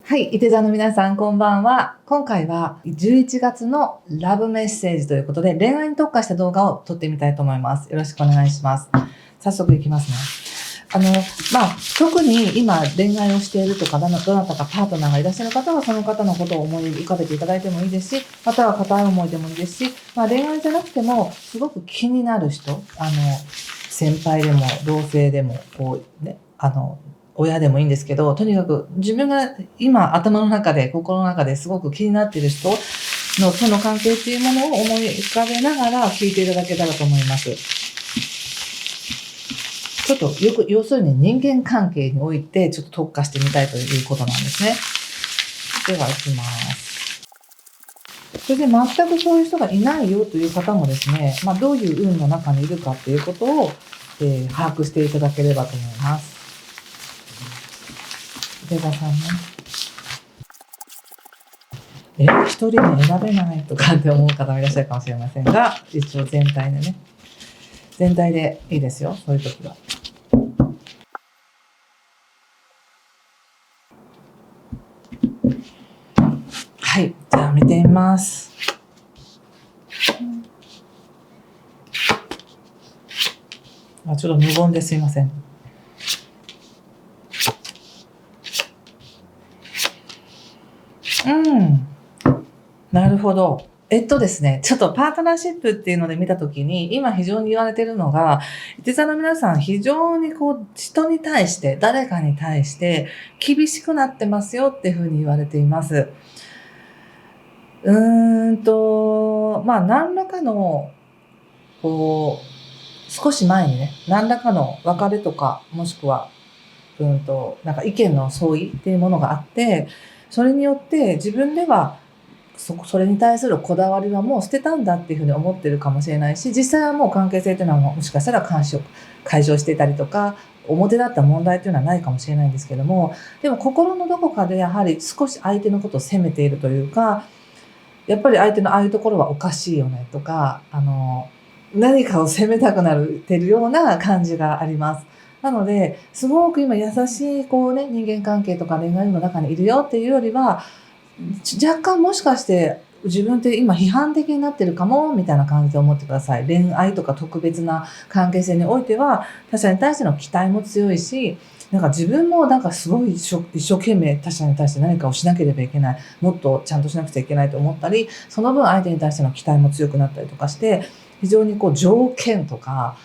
はい、いて座の皆さん、こんばんは。今回は11月のラブメッセージということで、恋愛に特化した動画を撮ってみたいと思います。よろしくお願いします。早速いきますね。特に今恋愛をしているとか、どなたかパートナーがいらっしゃる方は、その方のことを思い浮かべていただいてもいいですし、または片思いでもいいですし、恋愛じゃなくても、すごく気になる人、先輩でも、同性でも、親でもいいんですけど、とにかく自分が今頭の中で、心の中ですごく気になっている人のその関係っていうものを思い浮かべながら聞いていただけたらと思います。ちょっと要するに人間関係においてちょっと特化してみたいということなんですね。では行きます。それで全くそういう人がいないよという方もですね、どういう運の中にいるかっていうことを、把握していただければと思います。出田さんね。一人に選べないとかって思う方もいらっしゃるかもしれませんが、一応全体でね。全体でいいですよ、そういう時は。はい、じゃあ見てみます。ちょっと無言ですいません。なるほど。ですね、ちょっとパートナーシップっていうので見たときに、今非常に言われているのが、いて座の皆さん非常に人に対して、誰かに対して厳しくなってますよっていうふうに言われています。何らかの、少し前にね、何らかの別れとか、もしくは、意見の相違っていうものがあって、それによって自分ではそれに対するこだわりはもう捨てたんだっていうふうに思ってるかもしれないし、実際はもう関係性っていうのはもしかしたら解消していたりとか、表だった問題っていうのはないかもしれないんですけども、でも心のどこかでやはり少し相手のことを責めているというか、やっぱり相手のああいうところはおかしいよねとか、何かを責めたくなってるような感じがあります。なので、すごく今優しい人間関係とか恋愛の中にいるよっていうよりは、若干もしかして自分って今批判的になってるかもみたいな感じで思ってください。恋愛とか特別な関係性においては他者に対しての期待も強いし、自分もすごい一生懸命他者に対して何かをしなければいけない、もっとちゃんとしなくちゃいけないと思ったり、その分相手に対しての期待も強くなったりとかして、非常に条件とか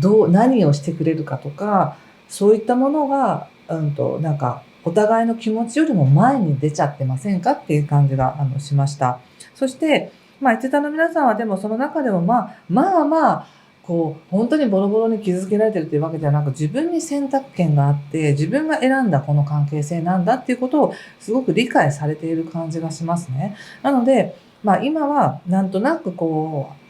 何をしてくれるかとか、そういったものがお互いの気持ちよりも前に出ちゃってませんかっていう感じがしました。そして、いて座の皆さんはでもその中でも本当にボロボロに傷つけられてるというわけではなく、自分に選択権があって、自分が選んだこの関係性なんだっていうことをすごく理解されている感じがしますね。なので、今はなんとなく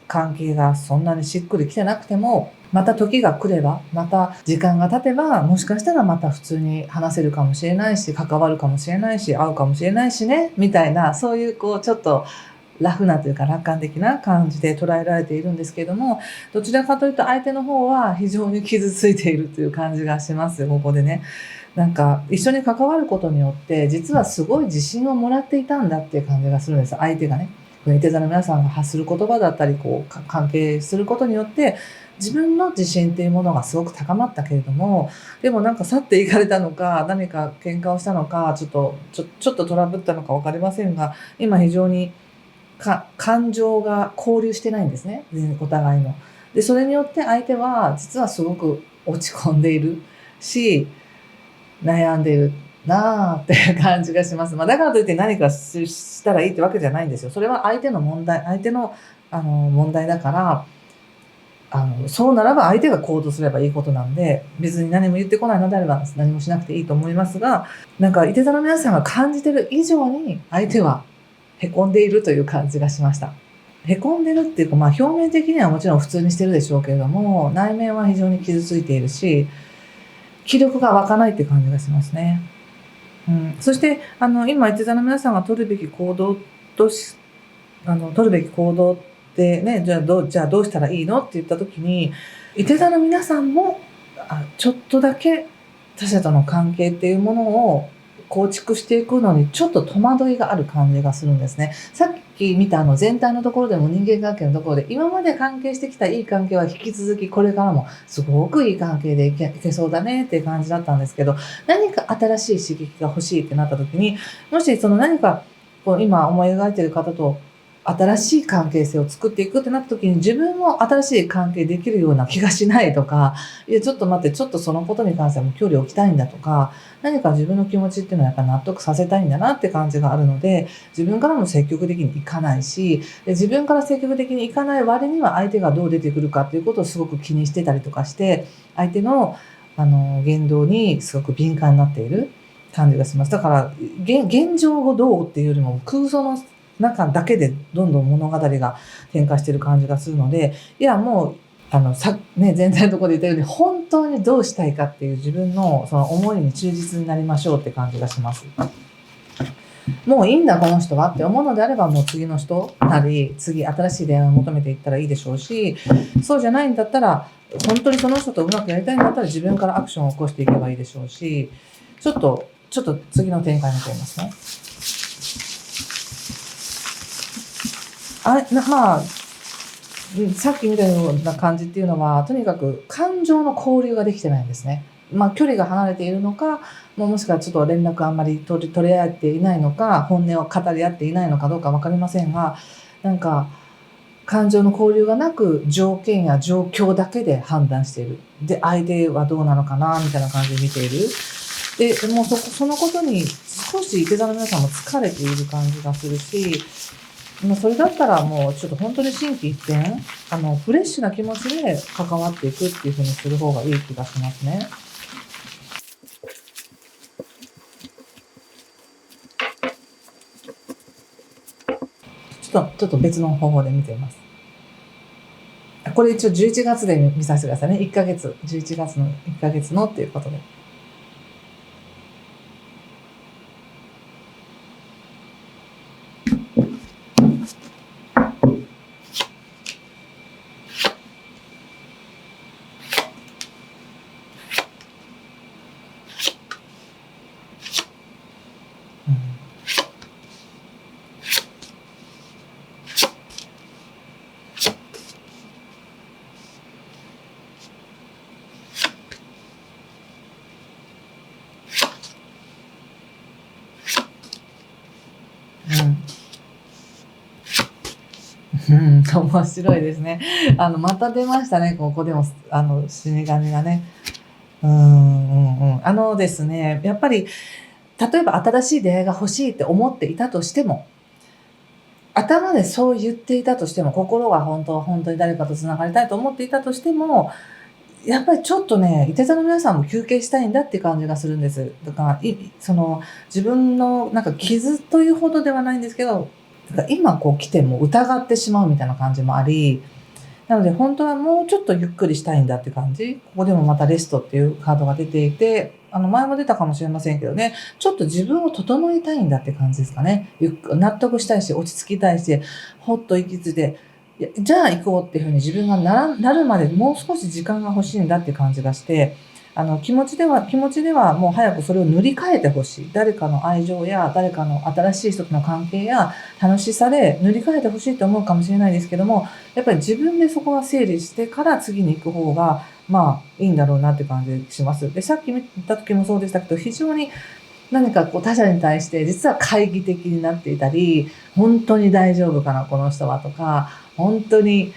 関係がそんなにしっくりきてなくても、また時が来れば、また時間が経てば、もしかしたらまた普通に話せるかもしれないし、関わるかもしれないし、会うかもしれないしね、みたいな、そういうちょっとラフなというか楽観的な感じで捉えられているんですけれども、どちらかというと相手の方は非常に傷ついているという感じがします、ここでね。一緒に関わることによって、実はすごい自信をもらっていたんだっていう感じがするんです、相手がね。いて座の皆さんが発する言葉だったり、関係することによって、自分の自信っていうものがすごく高まったけれども、でも去っていかれたのか、何か喧嘩をしたのか、ちょっとトラブったのか分かりませんが、今非常に感情が交流してないんですね、お互いの。で、それによって相手は実はすごく落ち込んでいるし、悩んでいるなっていう感じがします。だからといって何かしたらいいってわけじゃないんですよ。それは相手の問題だから、そうならば相手が行動すればいいことなんで、別に何も言ってこないのであれば何もしなくていいと思いますが、いて座の皆さんが感じてる以上に相手は凹んでいるという感じがしました。凹んでるっていうか、表面的にはもちろん普通にしてるでしょうけれども、内面は非常に傷ついているし、気力が湧かないっていう感じがしますね。そして、今、いて座の皆さんが取るべき行動ってね、じゃあどうしたらいいのって言った時に、いて座の皆さんも、ちょっとだけ他者との関係っていうものを、構築していくのにちょっと戸惑いがある感じがするんですね。さっき見た全体のところでも人間関係のところで今まで関係してきたいい関係は引き続きこれからもすごくいい関係でいけそうだねっていう感じだったんですけど、何か新しい刺激が欲しいってなった時に、もしその何かこう今思い描いている方と新しい関係性を作っていくってなった時に自分も新しい関係できるような気がしないとか、いやちょっと待って、ちょっとそのことに関してはもう距離を置きたいんだとか、何か自分の気持ちっていうのはやっぱ納得させたいんだなって感じがあるので、自分からも積極的にいかないし、で自分から積極的にいかない割には相手がどう出てくるかっていうことをすごく気にしてたりとかして、相手の言動にすごく敏感になっている感じがします。だから現状をどうっていうよりも空想の中だけでどんどん物語が展開している感じがするので、いやもう全体のところで言ったように本当にどうしたいかっていう自分のその思いに忠実になりましょうって感じがします。もういいんだこの人はって思うのであれば、もう次の人なり次新しい出会いを求めていったらいいでしょうし、そうじゃないんだったら本当にその人とうまくやりたいんだったら自分からアクションを起こしていけばいいでしょうし、ちょっと次の展開見てみますね。まあさっき見たような感じっていうのは、とにかく感情の交流ができてないんですね。距離が離れているのか、もしくはちょっと連絡あんまり取り合っていないのか、本音を語り合っていないのかどうか分かりませんが、なんか感情の交流がなく条件や状況だけで判断している。で、相手はどうなのかなみたいな感じで見ている。で、もうそのことに少しいて座の皆さんも疲れている感じがするし、それだったらもうちょっと本当に心機一転、フレッシュな気持ちで関わっていくっていう風にする方がいい気がしますね。ちょっと別の方法で見ています。これ一応11月で見させてくださいね。1ヶ月、11月の1ヶ月のっていうことで。面白いですね。また出ましたね。ここでも、死神がね。ですね、やっぱり、例えば新しい出会いが欲しいって思っていたとしても、頭でそう言っていたとしても、心が本当に誰かと繋がりたいと思っていたとしても、やっぱりちょっとね、いて座の皆さんも休憩したいんだっていう感じがするんです。だから、自分のなんか傷というほどではないんですけど、今来ても疑ってしまうみたいな感じもあり、なので本当はもうちょっとゆっくりしたいんだって感じ。ここでもまたレストっていうカードが出ていて、前も出たかもしれませんけどね、ちょっと自分を整えたいんだって感じですかね。納得したいし、落ち着きたいし、ほっと息ついて、じゃあ行こうっていうふうに自分がなるまでもう少し時間が欲しいんだって感じがして、気持ちではもう早くそれを塗り替えてほしい。誰かの愛情や誰かの新しい人との関係や楽しさで塗り替えてほしいと思うかもしれないですけども、やっぱり自分でそこは整理してから次に行く方が、いいんだろうなって感じします。で、さっき見た時もそうでしたけど、非常に何か他者に対して実は懐疑的になっていたり、本当に大丈夫かな、この人はとか、本当に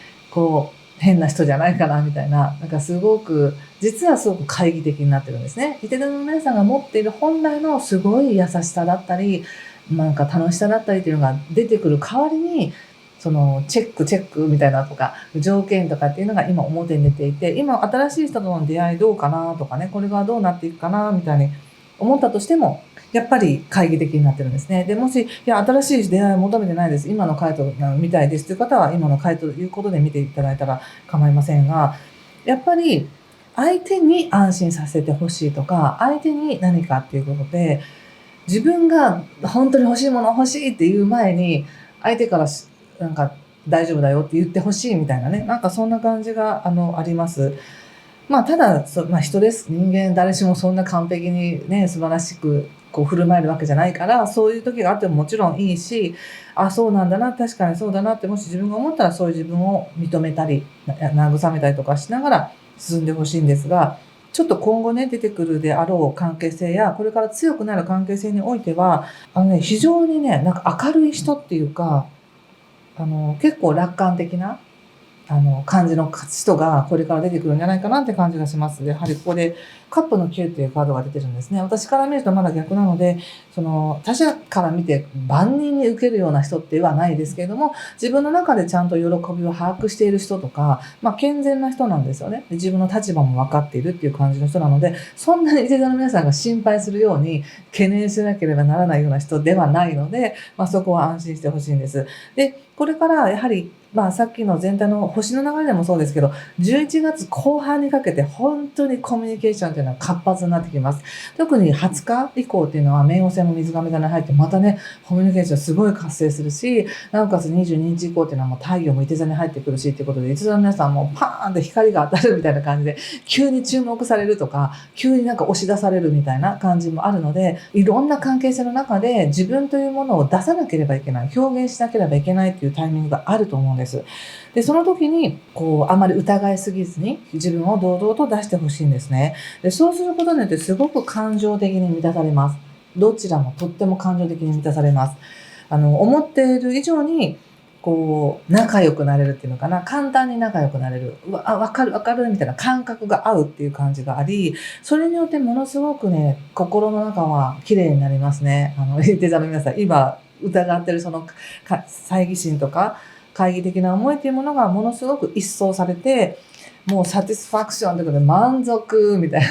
変な人じゃないかなみたいな、なんか実はすごく懐疑的になってるんですね。いて座の皆さんが持っている本来のすごい優しさだったり、なんか楽しさだったりっていうのが出てくる代わりに、チェックみたいなとか、条件とかっていうのが今表に出ていて、今新しい人との出会いどうかなとかね、これがどうなっていくかなみたいに思ったとしても、やっぱり懐疑的になってるんですね。で、もし、新しい出会いを求めてないです。今の回答みたいですという方は、今の回答ということで見ていただいたら構いませんが、やっぱり、相手に安心させてほしいとか、相手に何かっていうことで、自分が本当に欲しいもの欲しいっていう前に、相手からなんか大丈夫だよって言ってほしいみたいなね、なんかそんな感じがあります。ただ人です。人間誰しもそんな完璧にね、素晴らしくこう振る舞えるわけじゃないから、そういう時があってももちろんいいし、あ、そうなんだな、確かにそうだなって、もし自分が思ったらそういう自分を認めたり、慰めたりとかしながら進んでほしいんですが、ちょっと今後ね、出てくるであろう関係性や、これから強くなる関係性においては、非常にね、なんか明るい人っていうか、結構楽観的な、感じの人がこれから出てくるんじゃないかなって感じがします。で、やはりここでカップの9っていうカードが出てるんですね。私から見るとまだ逆なので、他者から見て万人に受けるような人ってはないですけれども、自分の中でちゃんと喜びを把握している人とか、健全な人なんですよね。で、自分の立場も分かっているっていう感じの人なので、そんなに伊勢座の皆さんが心配するように懸念しなければならないような人ではないので、そこは安心してほしいんです。で、これからやはりさっきの全体の星の流れでもそうですけど、11月後半にかけて本当にコミュニケーションというのは活発になってきます。特に20日以降っていうのは冥王星も水亀座に入ってまたね、コミュニケーションすごい活性するし、なおかつ22日以降っていうのはもう太陽も伊手座に入ってくるしっていうことで、伊手座の皆さんもパーンと光が当たるみたいな感じで、急に注目されるとか、急になんか押し出されるみたいな感じもあるので、いろんな関係性の中で自分というものを出さなければいけない、表現しなければいけないっていうタイミングがあると思うんです。で、その時にあまり疑いすぎずに自分を堂々と出してほしいんですね。で、そうすることによってすごく感情的に満たされます。どちらもとっても感情的に満たされます。思っている以上に仲良くなれるっていうのかな。簡単に仲良くなれる。わかるわかるみたいな感覚が合うっていう感じがあり、それによってものすごくね、心の中は綺麗になりますね。伊手座の皆さん、今疑ってるその猜疑心とか、懐疑的な思いというものがものすごく一掃されて、もうサティスファクションということで満足みたい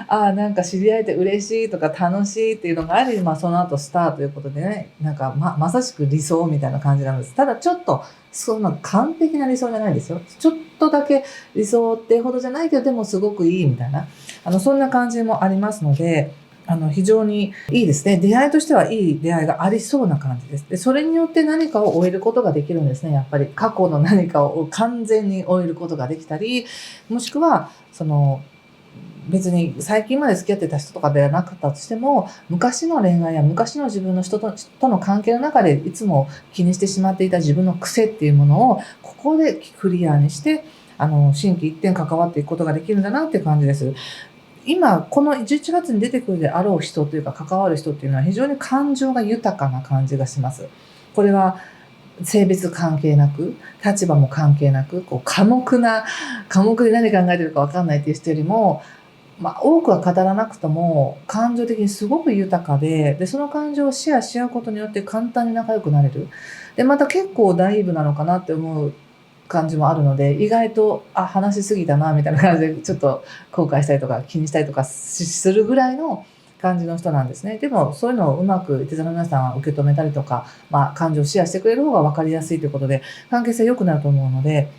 な、なんか知り合えて嬉しいとか楽しいっていうのがあり、その後スターということでね、なんかまさしく理想みたいな感じなんです。ただちょっと、そんな完璧な理想じゃないですよ。ちょっとだけ理想ってほどじゃないけど、でもすごくいいみたいな、そんな感じもありますので、非常にいいですね。出会いとしてはいい出会いがありそうな感じです。で、それによって何かを終えることができるんですね。やっぱり過去の何かを完全に終えることができたり、もしくは、別に最近まで付き合ってた人とかではなかったとしても、昔の恋愛や昔の自分の人との関係の中でいつも気にしてしまっていた自分の癖っていうものを、ここでクリアにして、心機一転関わっていくことができるんだなっていう感じです。今、この11月に出てくるであろう人というか関わる人っていうのは非常に感情が豊かな感じがします。これは性別関係なく、立場も関係なく、寡黙で何考えてるか分かんないっていう人よりも、多くは語らなくとも感情的にすごく豊かで、その感情をシェアし合うことによって簡単に仲良くなれる。で、また結構ナイーブなのかなって思う感じもあるので、意外と、話しすぎたな、みたいな感じで、ちょっと後悔したりとか気にしたりとかするぐらいの感じの人なんですね。でも、そういうのをうまく伊手座の皆さんは受け止めたりとか、感情をシェアしてくれる方が分かりやすいということで、関係性良くなると思うので、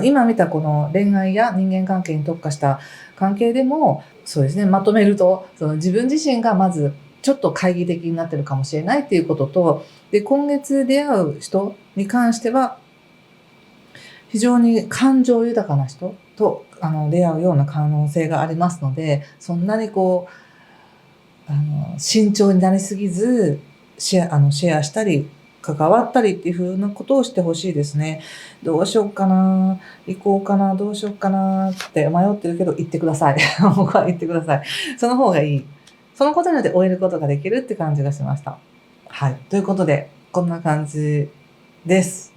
今見たこの恋愛や人間関係に特化した関係でも、そうですね、まとめると、自分自身がまず、ちょっと懐疑的になってるかもしれないっていうことと、で、今月出会う人に関しては、非常に感情豊かな人と出会うような可能性がありますので、そんなに慎重になりすぎず、シェアしたり、関わったりっていう風なことをしてほしいですね。どうしようかな、行こうかな、どうしようかなって迷ってるけど行ってください。僕は行ってください。その方がいい。そのことによって終えることができるって感じがしました。はい。ということで、こんな感じです。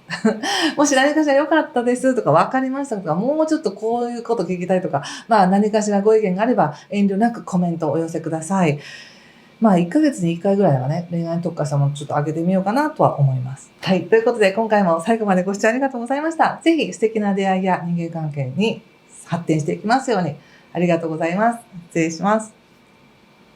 もし何かしら良かったですとか分かりましたとか、もうちょっとこういうこと聞きたいとか、何かしらご意見があれば遠慮なくコメントをお寄せください。1ヶ月に1回ぐらいはね、恋愛特化したものちょっと上げてみようかなとは思います。はい。ということで、今回も最後までご視聴ありがとうございました。ぜひ素敵な出会いや人間関係に発展していきますように。ありがとうございます。失礼します。